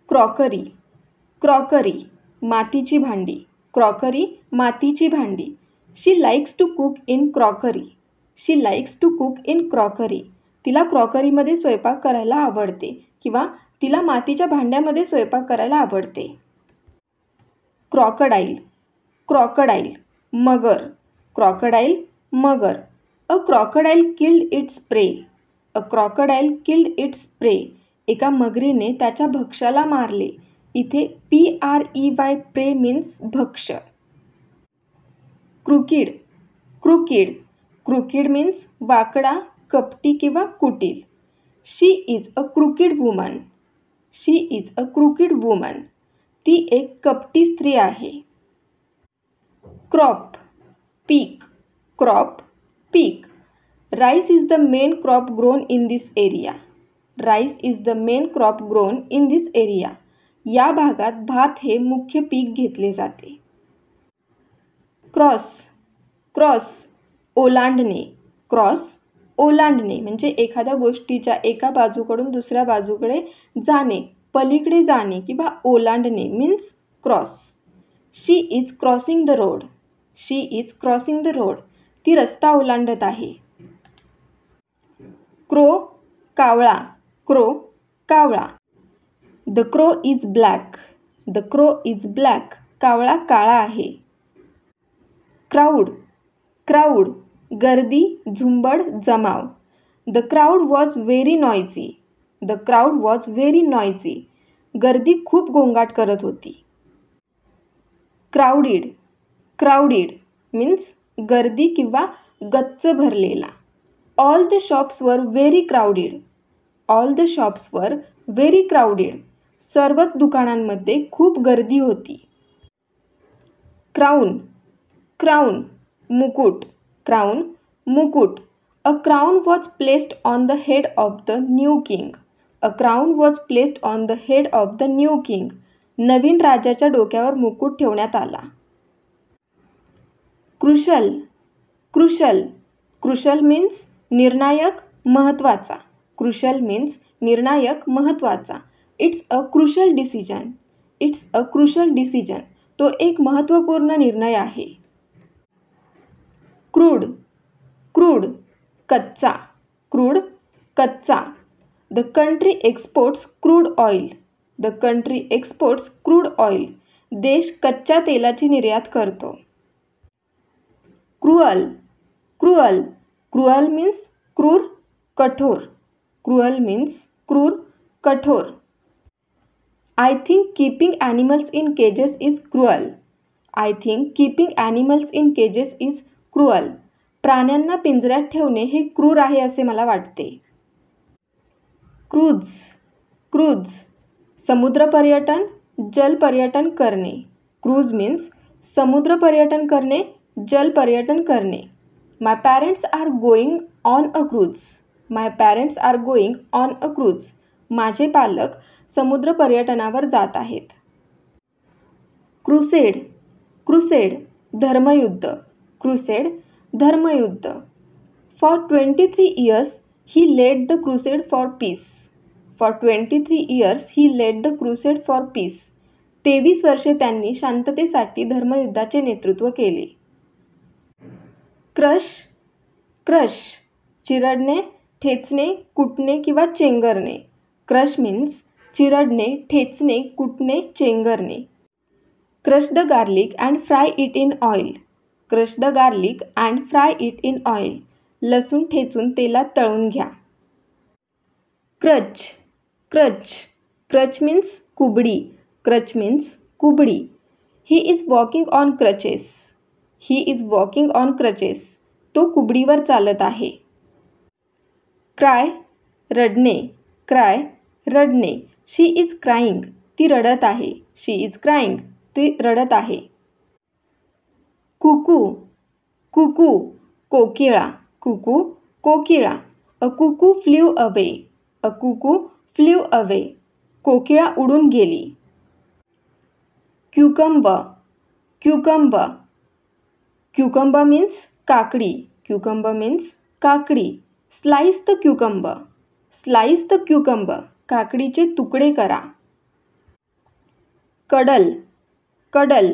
Crockery, crockery मातीची भांडी, crockery मातीची भांडी. She likes to cook in crockery, she likes to cook in crockery. तिला क्रॉकरीमध्ये स्वयंपाक करायला आवडते किंवा तिला मातीच्या भांड्यामध्ये स्वयंपाक करायला आवडते. क्रॉकडाईल, क्रॉकडाईल मगर, क्रॉकडाईल मगर. अ क्रॉकडाईल किल्ड इट्स प्रे, अ क्रॉकडाईल किल्ड इट्स प्रे. एका मगरीने त्याच्या भक्ष्याला मारले. इथे PREY प्रे मीन्स भक्ष्य. क्रुकिड, क्रुकिड, क्रुकिड मीन्स वाकडा, कपटी किंवा कुटील. She is a crooked woman, she is a crooked woman. ती एक कपटी स्त्री आहे. क्रॉप, पीक, क्रॉप, पीक. Rice is the main crop grown in this area, rice is the main crop grown in this area. या भागात भात हे मुख्य पीक घेतले जाते. क्रॉस, क्रॉस ओलांडणे, क्रॉस ओलांडणे म्हणजे एखाद्या गोष्टीच्या एका बाजूकडून दुसऱ्या बाजूकडे जाणे, पलीकडे जाणे किंवा ओलांडणे means cross. She is crossing the road, she is crossing the road. ती रस्ता ओलांडत आहे. क्रो, कावळा, क्रो, कावळा. The crow is black, the crow is black. कावळा काळा आहे. क्राऊड, क्राऊड गर्दी, झुंबड, जमाव. The crowd was very noisy, the crowd was very noisy. गर्दी खूप गोंगाट करत होती. क्राऊडेड, क्राऊडेड मीन्स गर्दी किंवा गच्च भरलेला. ऑल द शॉप्स वर very crowded, all the shops वर व्हेरी क्राऊडेड. सर्वच दुकानांमध्ये खूप गर्दी होती. क्राऊन, क्राऊन मुकुट, क्राऊन मुकुट. A crown was placed on the head of the new king, a crown was placed on the head of the new king. नवीन राजाच्या डोक्यावर मुकुट ठेवण्यात आला. क्रुशल, क्रुशल, क्रुशल मीन्स निर्णायक, महत्त्वाचा. क्रुशल मीन्स निर्णायक, महत्त्वाचा. It's a crucial decision, it's a crucial decision. तो एक महत्त्वपूर्ण निर्णय आहे. क्रूड, क्रूड कच्चा, क्रूड कच्चा. The country exports crude oil, the country exports crude oil. देश कच्च्या तेलाची निर्यात करतो. क्रुअल, क्रुअल, क्रुअल मीन्स क्रूर, कठोर. क्रुअल मीन्स क्रूर, कठोर. I think keeping animals in cages is cruel, I think keeping animals in cages is cruel. प्राण्यांना पिंजऱ्यात ठेवणे हे क्रूर आहे असे मला वाटते. क्रूज, क्रूज समुद्र पर्यटन, जल पर्यटन करणे. क्रूज मीन्स समुद्र पर्यटन करणे, जल पर्यटन करणे. My parents are going on a cruise, my parents are going on a cruise. माझे पालक समुद्र पर्यटनावर जात आहेत. क्रुसेड, क्रुसेड धर्मयुद्ध, क्रुसेड धर्मयुद्ध. For 23 years he led the crusade for peace, for 23 years he led the crusade for peace. 23 वर्षे त्यांनी शांततेसाठी धर्मयुद्धाचे नेतृत्व केले. क्रश, क्रश चिरडणे, ठेचणे, कुटणे किंवा चेंगरणे. क्रश मीन्स चिरडणे, ठेचणे, कुटणे, चेंगरणे. Crush the garlic and fry it in oil, crush the garlic and fry it in oil. लसूण ठेचून तेलात तळून घ्या. क्रच, क्रच, क्रच मीन्स कुबडी, क्रच मीन्स कुबडी. He is walking on crutches, he is walking on crutches. तो कुबडीवर चालत आहे. क्राय रडणे, क्राय रडणे. शी इज क्राईंग, ती रडत आहे. शी इज क्राईंग, ती रडत आहे. कुकू, कुकू कोकिळा, कुकू कोकिळा. अ कुकू फ्ल्यू अवे, अ कुकू फ्ल्यू अवे. कोकिळा उडून गेली. क्युकंबर, क्युकंबर, क्युकंबर मीन्स काकडी, क्युकंबर मीन्स काकडी. Slice the cucumber, slice the cucumber. काकडीचे तुकडे करा. कडल, कडल,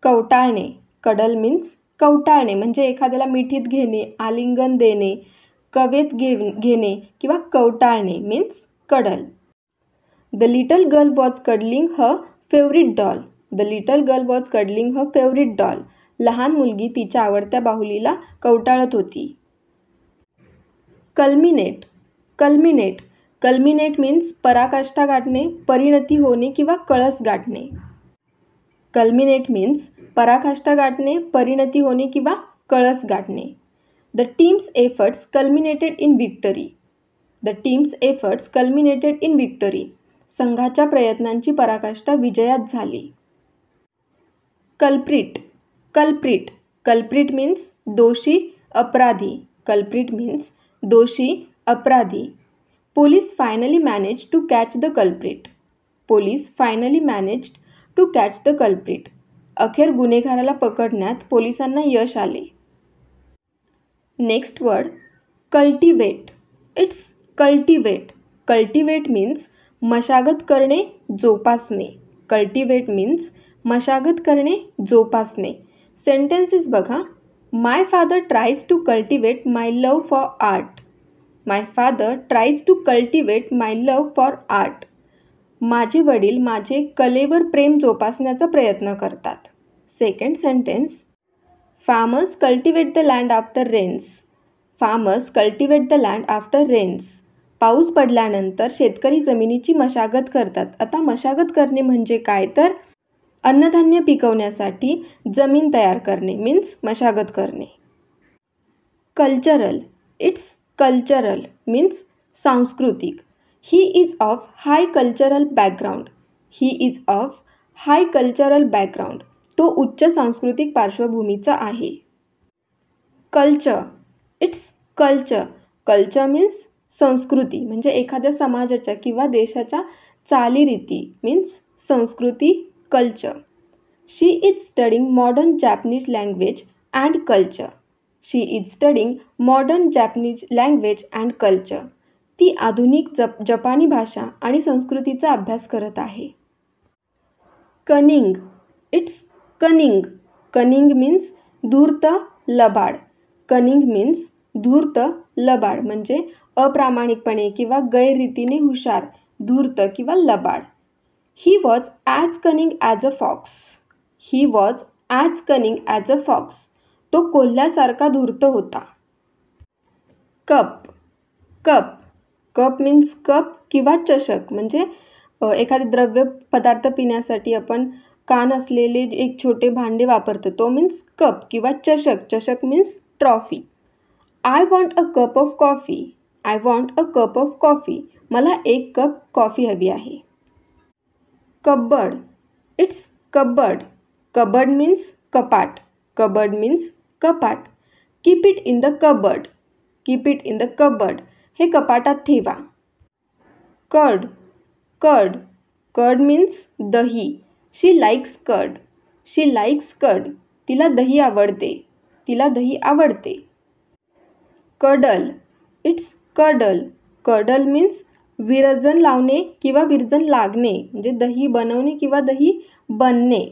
कवटाळणे. कडल मीन्स कवटाळणे म्हणजे एखाद्याला मिठीत घेणे, आलिंगन देणे, कवेत घेणे किंवा कवटाळणे means cuddle. The little girl was cuddling her favourite doll. The little girl was cuddling her favourite doll. लहान मुलगी तिच्या आवडत्या बाहुलीला कवटाळत होती. कल्मिनेट, कल्मिनेट, कल्मिनेट मीन्स पराकाष्ठा गाठणे, परिणती होणे किंवा कळस गाठणे. कल्मिनेट मीन्स पराकाष्ठा गाठणे, परिणती होणे किंवा कळस गाठणे. The teams efforts culminated in victory. The teams efforts culminated in victory. संघाच्या प्रयत्नांची पराकाष्ठा विजयात झाली. कल्प्रिट, कल्प्रिट, कल्प्रिट मीन्स दोषी, अपराधी. कल्प्रिट मीन्स दोषी, अपराधी. Police finally manage to catch the culprit. Police finally managed to catch the culprit. अखेर गुन्हेगाराला पकडण्यात पोलिसांना यश आले. Next word cultivate. It's cultivate. Cultivate means मशागत करणे, जोपासणे. कल्टिवेट मीन्स मशागत करणे, जोपासणे. सेंटेन्सेस बघा. My father tries to cultivate my love for art. My father tries to cultivate my love for art. माझे वडील माझे कलेवर प्रेम जोपासण्याचा प्रयत्न करतात. Second sentence. Farmers cultivate the land after rains. Farmers cultivate the land after rains. पाऊस पडल्यानंतर शेतकरी जमिनीची मशागत करतात. आता मशागत करणे म्हणजे काय तर अन्नधान्य पिकवण्यासाठी जमीन तयार करणे मीन्स मशागत करणे. कल्चरल. इट्स कल्चरल मीन्स सांस्कृतिक. He is of high cultural background. He is of high cultural background. तो उच्च सांस्कृतिक पार्श्वभूमीचा आहे. Culture. Its culture. Culture means संस्कृती म्हणजे एखाद्या समाजाच्या किंवा देशाच्या चालीरीती मीन्स संस्कृती. Culture. She is studying modern Japanese language and culture. She is studying modern Japanese language and culture. ती आधुनिक जपानी भाषा आणि संस्कृतीचा अभ्यास करत आहे. कनिंग. इट्स कनिंग. कनिंग मीन्स धूर्त, लबाड. कनिंग मीन्स धूर्त, लबाड म्हणजे अप्रामाणिकपणे किंवा गैररीतीने हुशार, धूर्त किंवा लबाड. He was as cunning as a fox. He was as cunning as a fox. तो कोल्ह्यासारखा धूर्त होता. Cup. Cup. Cup means cup किंवा चषक म्हणजे एखादे द्रव्य पदार्थ पिण्यासाठी आपण कान असलेले एक छोटे भांडे वापरतो तो मीन्स कप किंवा चषक. चषक means trophy. I want a cup of coffee. I want a cup of coffee. मला एक कप कॉफी हवी आहे. Cupboard. It's cupboard. Cupboard means कपाट. कबर्ड मीन्स कपाट. Keep it in the cupboard. Keep it in the cupboard. हे कपाटात ठेवा. Curd. Curd. Curd means दही. शी लाईक्स कर्ड. शी लाईक्स कर्ड. तिला दही आवडते. तिला दही आवडते. Cuddle. It's cuddle. Cuddle means विरजण लावणे किंवा विरजण लागणे म्हणजे दही बनवणे किंवा दही बनणे.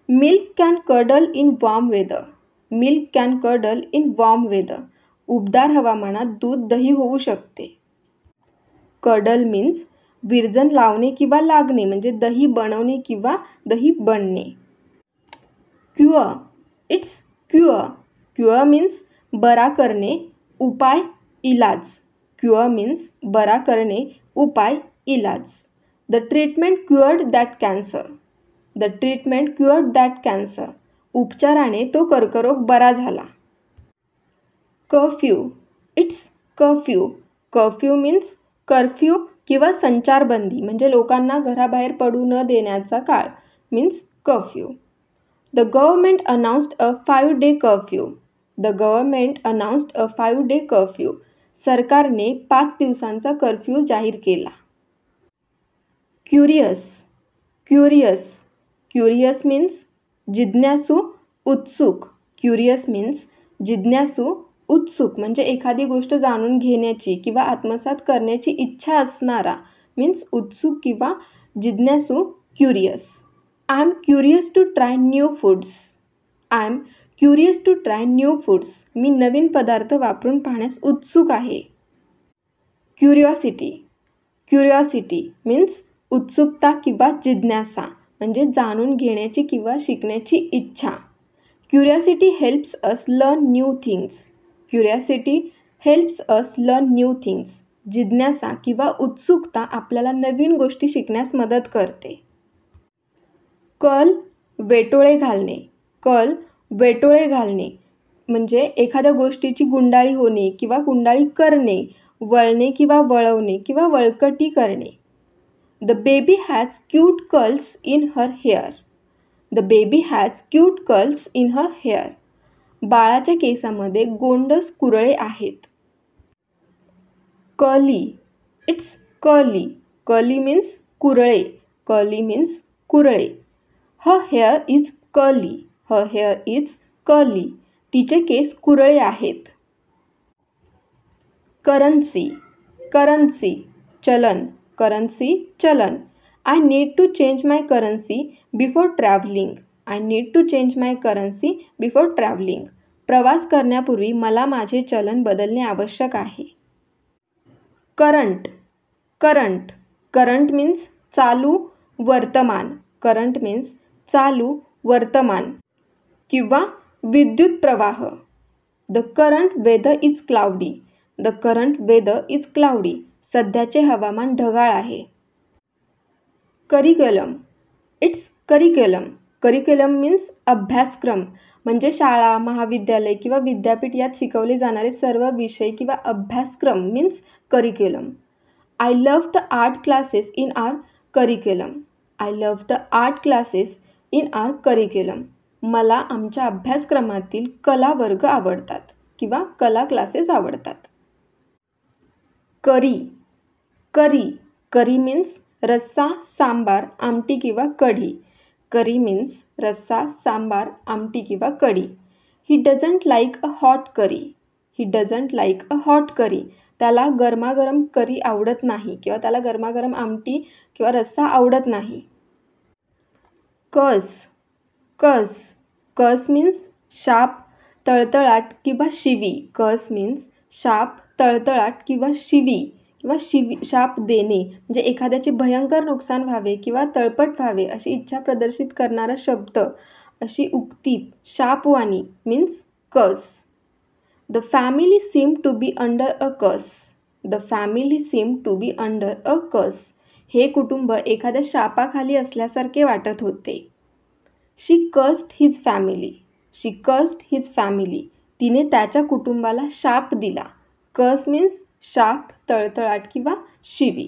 Milk can curdle in warm weather. Milk can curdle in warm weather. उबदार हवामानात दूध दही होऊ शकते. कडल मीन्स विरजण लावणे किंवा लागणे म्हणजे दही बनवणे किंवा दही बनणे. Cure. It's cure. Cure means बरा करणे, उपाय, इलाज. क्युअर मीन्स बरा करणे, उपाय, इलाज. The treatment cured that cancer. The treatment cured that cancer. उपचाराने तो कर्करोग बरा झाला. Curfew. It's curfew. Curfew means curfew किंवा संचारबंदी म्हणजे लोकांना घराबाहेर पडू न देण्याचा काळ means curfew. The government announced a 5-day curfew. The government announced a 5-day curfew. सरकारने 5 दिवसांचा कर्फ्यू जाहीर केला. क्युरियस. क्युरियस. क्युरियस मीन्स जिज्ञासू, उत्सुक. क्युरियस मीन्स जिज्ञासू, उत्सुक म्हणजे एखादी गोष्ट जाणून घेण्याची किंवा आत्मसात करण्याची इच्छा असणारा मीन्स उत्सुक किंवा जिज्ञासू. Curious. I am curious to try new foods. I am curious to try new foods. मी नवीन पदार्थ वापरून पाहण्यास उत्सुक आहे. क्युरिओसिटी. क्युरिओसिटी मीन्स उत्सुकता किंवा जिज्ञासा, म्हणजे जाणून घेण्याची किंवा शिकण्याची इच्छा. Curiosity helps us learn new things. Curiosity helps us learn new things. जिज्ञासा किंवा उत्सुकता आपल्याला नवीन गोष्टी शिकण्यास मदत करते. कल वेटोळे घालणे. कल वेटोळे घालणे म्हणजे एखाद्या गोष्टीची गुंडाळी होणे किंवा गुंडाळी करणे, वळणे किंवा वळवणे किंवा वळकटी करणे. The baby has cute curls in her hair. The baby has cute curls in her hair. बाळाच्या केसामध्ये गोंडस कुरळे आहेत. Curly. It's curly. Curly means कुरळे. कर्ली मीन्स कुरळे. Her hair is curly. Her hair is curly. तिचे केस कुरळे आहेत. करन्सी. करन्सी चलन. करन्सी चलन. I need to change my currency before travelling. I need to change my currency before travelling. प्रवास करण्यापूर्वी मला माझे चलन बदलणे आवश्यक आहे. करंट. करंट. करंट मीन्स चालू, वर्तमान. करंट मीन्स चालू, वर्तमान किंवा विद्युत प्रवाह. The current weather is cloudy. The current weather is cloudy. सध्याचे हवामान ढगाळ आहे. Curriculum. It's curriculum. Curriculum means अभ्यासक्रम, म्हणजे शाळा, महाविद्यालय किंवा विद्यापीठ यात शिकवले जाणारे सर्व विषय किंवा अभ्यासक्रम means curriculum. I love the art classes in our curriculum. I love the art classes in our curriculum. मला आमच्या अभ्यासक्रमातील कला वर्ग आवडतात किंवा कला क्लासेस आवडतात. करी. करी. करी मीन्स रस्सा, सांबार, आमटी किंवा कढी. करी मीन्स रस्सा, सांबार, आमटी किंवा कढी. He doesn't like a hot curry. He doesn't like a hot curry. त्याला गरमागरम करी आवडत नाही किंवा त्याला गरमागरम आमटी किंवा रस्सा आवडत नाही. कस. कस. कस मीन्स शाप, तळतळाट किंवा शिवी. कस मीन्स शाप, तळतळाट किंवा शिवी शाप देणे, म्हणजे एखाद्याचे भयंकर नुकसान व्हावे किंवा तळपट व्हावे अशी इच्छा प्रदर्शित करणारा शब्द, अशी उक्ती शापवाणी means curse. The family seem to be under a curse. The family seem to be under a curse. हे कुटुंब एखाद्या शापाखाली असल्यासारखे वाटत होते. She cursed his family. She cursed his family. तिने त्याच्या कुटुंबाला शाप दिला. कस मीन्स शाप, तळतळाट किंवा शिवी.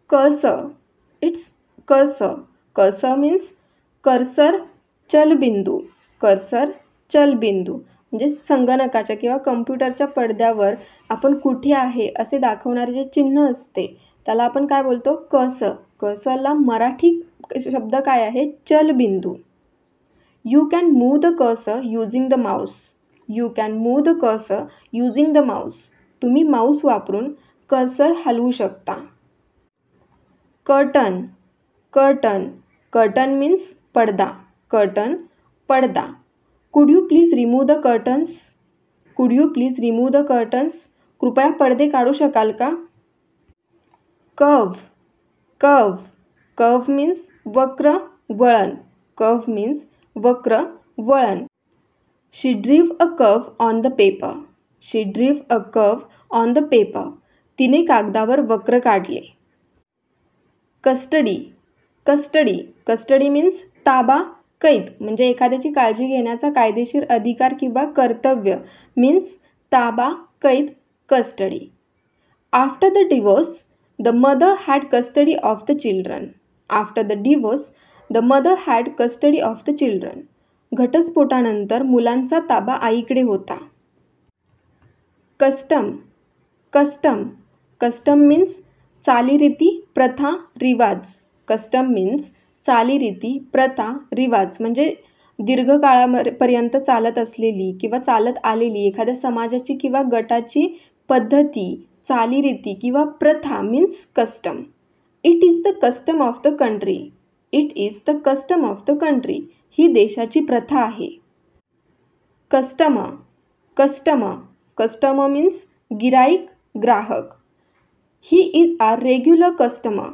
Cursor. It's cursor. Cursor means cursor, चलबिंदू. कर्सर, चलबिंदू म्हणजे संगणकाच्या किंवा कम्प्युटरच्या पडद्यावर आपण कुठे आहे असे दाखवणारे जे चिन्ह असते त्याला आपण काय बोलतो? कर्सर. कर्सरला मराठी शब्द काय आहे? चलबिंदू. You can move the cursor using the mouse. You can move the cursor using the mouse. तुम्ही माऊस वापरून कर्सर हलवू शकता. कर्टन. कर्टन. कर्टन मीन्स पडदा. कर्टन, पडदा. Could you please remove the curtains. Could you please remove the curtains. कृपया पडदे काढू शकाल का? कर्व. कर्व. कर्व मीन्स वक्र, वळण. कर्व मीन्स वक्र, वळण. She drew a curve on the paper. She drew a curve on the paper. तिने कागदावर वक्र काढले. कस्टडी. कस्टडी. कस्टडी मीन्स ताबा, कैद, म्हणजे एखाद्याची काळजी घेण्याचा कायदेशीर अधिकार किंवा कर्तव्य मीन्स ताबा, कैद, custody. After the divorce the mother had custody of the children. After the divorce the mother had custody of the children. घटस्फोटानंतर मुलांचा ताबा आईकडे होता. कस्टम. कस्टम. कस्टम मीन्स चालीरीती, प्रथा, रिवाज. कस्टम मीन्स चालीरीती, प्रथा, रिवाज म्हणजे दीर्घकाळापर्यंत चालत असलेली किंवा चालत आलेली एखाद्या समाजाची किंवा गटाची पद्धती, चालीरीती किंवा प्रथा means custom. It is the custom of the country. It is the custom of the country. ही देशाची प्रथा आहे. कस्टमर. कस्टमर. कस्टमर मीन्स गिराईक, ग्राहक. He is our regular customer.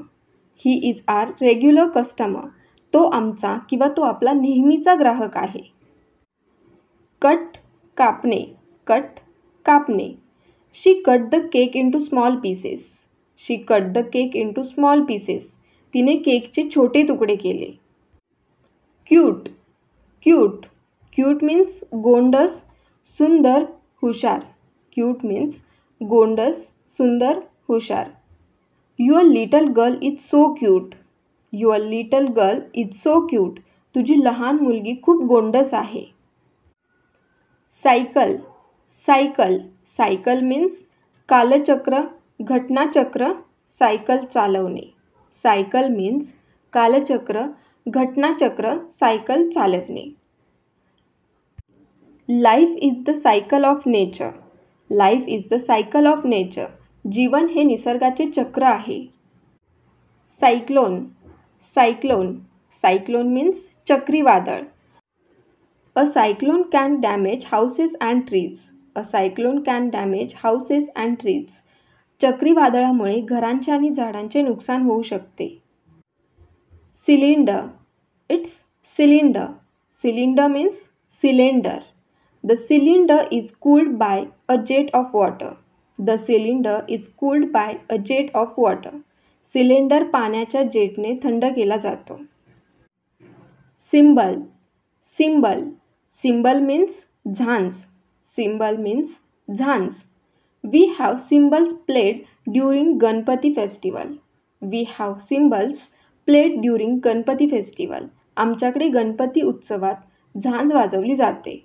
He is our regular customer. तो आमचा किंवा तो आपला नेहमीचा ग्राहक आहे. कट, कापणे. कट, कापणे. She cut the cake into small pieces. She cut the cake into small pieces. तिने केकचे छोटे तुकडे केले. क्यूट. क्यूट. क्यूट मीन्स गोंडस, सुंदर, हुशार. क्यूट मीन्स गोंडस, सुंदर, हुशार. Your little girl is so cute. Your little girl is so cute. तुझी लहान मुलगी खूप गोंडस आहे. सायकल. सायकल. सायकल मीन्स कालचक्र, घटनाचक्र, सायकल चालवणे. सायकल मीन्स कालचक्र, घटनाचक्र, सायकल चालवणे. Life is the cycle of nature. Life is the cycle of nature. जीवन हे निसर्गाचे चक्र आहे. सायक्लोन. सायक्लोन. सायक्लोन मीन्स चक्रीवादळ. A cyclone can damage houses and trees. A cyclone can damage houses and trees. चक्रीवादळामुळे घरांचे आणि झाडांचे नुकसान होऊ शकते. Cylinder. It's cylinder. Cylinder means cylinder. The cylinder is cooled by a jet of water. The cylinder is cooled by a jet of water. Cylinder पाण्याच्या जेटने थंड केला जातो. सिम्बल. सिम्बल. सिम्बल मीन्स झांज. सिम्बल मीन्स झांज. We have cymbals played during Ganpati festival. We have cymbals played during Ganpati festival. आमच्याकडे गणपती उत्सवात झांज वाजवली जाते.